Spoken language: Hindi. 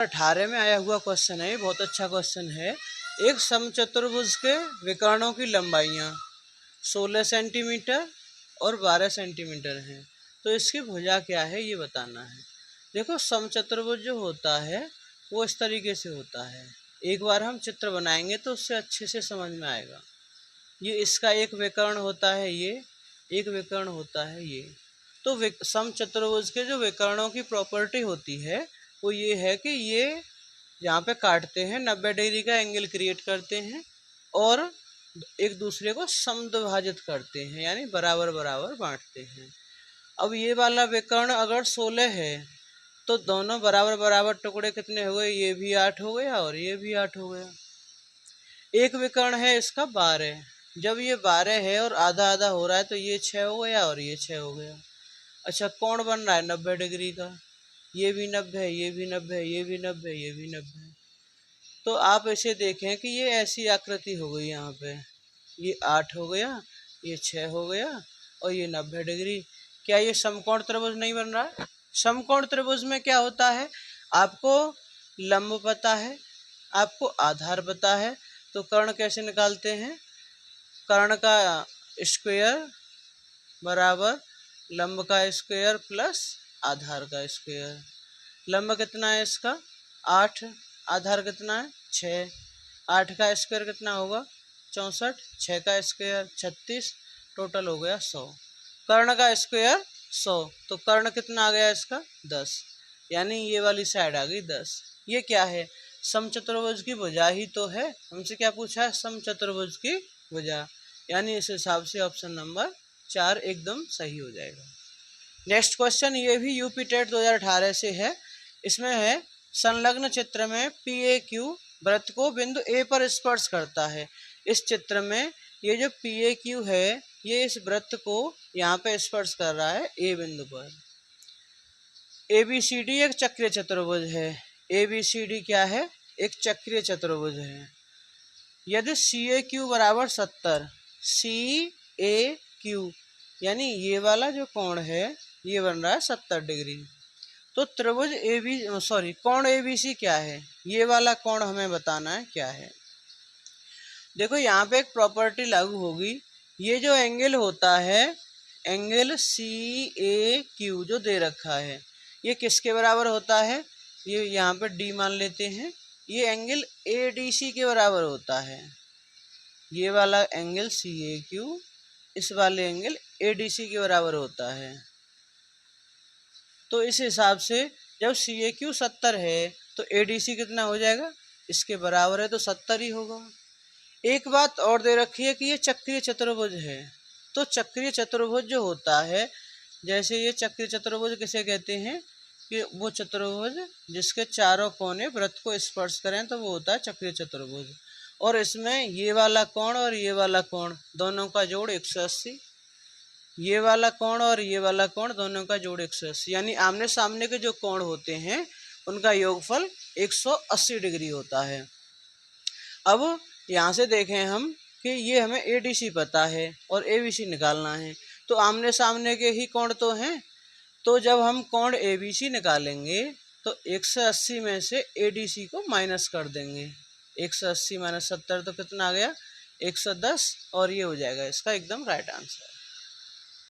18 में आया हुआ क्वेश्चन है, ये बहुत अच्छा क्वेश्चन है। एक समचतुर्भुज के विकर्णों की लंबाइयाँ 16 सेंटीमीटर और 12 सेंटीमीटर हैं, तो इसकी भुजा क्या है ये बताना है। देखो समचतुर्भुज जो होता है वो इस तरीके से होता है, एक बार हम चित्र बनाएंगे तो उससे अच्छे से समझ में आएगा। ये इसका एक विकर्ण होता है, ये एक विकर्ण होता है ये। तो समचतुर्भुज के जो विकर्णों की प्रॉपर्टी होती है वो ये है कि ये यहाँ पे काटते हैं, 90 डिग्री का एंगल क्रिएट करते हैं और एक दूसरे को समद्विभाजित करते हैं, यानी बराबर बराबर बांटते हैं। अब ये वाला विकर्ण अगर 16 है तो दोनों बराबर बराबर टुकड़े कितने हो गए, ये भी 8 हो गया और ये भी 8 हो गया। एक विकर्ण है इसका 12, जब ये 12 है और आधा आधा हो रहा है तो ये 6 हो गया और ये 6 हो गया। अच्छा, कोण बन रहा है 90 डिग्री का, ये भी 90 है, ये भी 90 है, ये भी 90 है, ये भी 90 है। तो आप इसे देखें कि ये ऐसी आकृति हो गई, यहाँ पे ये 8 हो गया, ये 6 हो गया और ये 90 डिग्री। क्या ये समकोण त्रिभुज नहीं बन रहा है? समकोण त्रिभुज में क्या होता है, आपको लंब पता है, आपको आधार पता है, तो कर्ण कैसे निकालते हैं? कर्ण का स्क्वायर बराबर लंब का स्क्वायर प्लस आधार का स्क्वायर। लंब कितना है इसका 8, आधार कितना है 6, 8 का स्क्वायर कितना होगा 64, 6 का स्क्वायर 36, टोटल हो गया 100। कर्ण का स्क्वायर 100, तो कर्ण कितना आ गया इसका 10, यानी ये वाली साइड आ गई 10। ये क्या है? समचतुर्भुज की भुजा ही तो है। हमसे क्या पूछा है? समचतुर्भुज की भुजा, यानी इस हिसाब से ऑप्शन नंबर 4 एकदम सही हो जाएगा। नेक्स्ट क्वेश्चन, ये भी यूपी टेट 2018 से है। इसमें है संलग्न चित्र में PAQ वृत्त को बिंदु A पर स्पर्श करता है। इस चित्र में ये जो PAQ है ये इस वृत्त को यहाँ पे स्पर्श कर रहा है A बिंदु पर। ABCD एक चक्रीय चतुर्भुज है। ABCD क्या है? एक चक्रीय चतुर्भुज है। यदि CAQ बराबर 70, CAQ यानी ये वाला जो कोण है ये बन रहा है 70 डिग्री, तो त्रिभुज कोण ABC क्या है? ये वाला कोण हमें बताना है क्या है। देखो यहाँ पे एक प्रॉपर्टी लागू होगी, ये जो एंगल होता है एंगल CAQ जो दे रखा है ये किसके बराबर होता है? ये यहाँ पे D मान लेते हैं, ये एंगल ADC के बराबर होता है। ये वाला एंगल CAQ इस वाले एंगल ADC के बराबर होता है। तो इस हिसाब से जब CAQ 70 है तो ADC कितना हो जाएगा? इसके बराबर है, तो 70 ही होगा। एक बात और दे रखी है कि ये चक्रीय चतुर्भुज है, तो चक्रीय चतुर्भुज जो होता है, जैसे ये चक्रीय चतुर्भुज किसे कहते हैं कि वो चतुर्भुज जिसके चारों कोने वृत्त को स्पर्श करें तो वो होता है चक्रीय चतुर्भुज। और इसमें ये वाला कोण और ये वाला कोण दोनों का जोड़ 180, ये वाला कोण और ये वाला कोण दोनों का जोड़ 180, यानी आमने सामने के जो कोण होते हैं उनका योगफल 180 डिग्री होता है। अब यहाँ से देखें हम कि ये हमें ADC पता है और ABC निकालना है, तो आमने सामने के ही कोण तो हैं, तो जब हम कोण ABC निकालेंगे तो 180 में से ADC को माइनस कर देंगे। 180 माइनस 70 तो कितना आ गया 110, और ये हो जाएगा इसका एकदम राइट आंसर।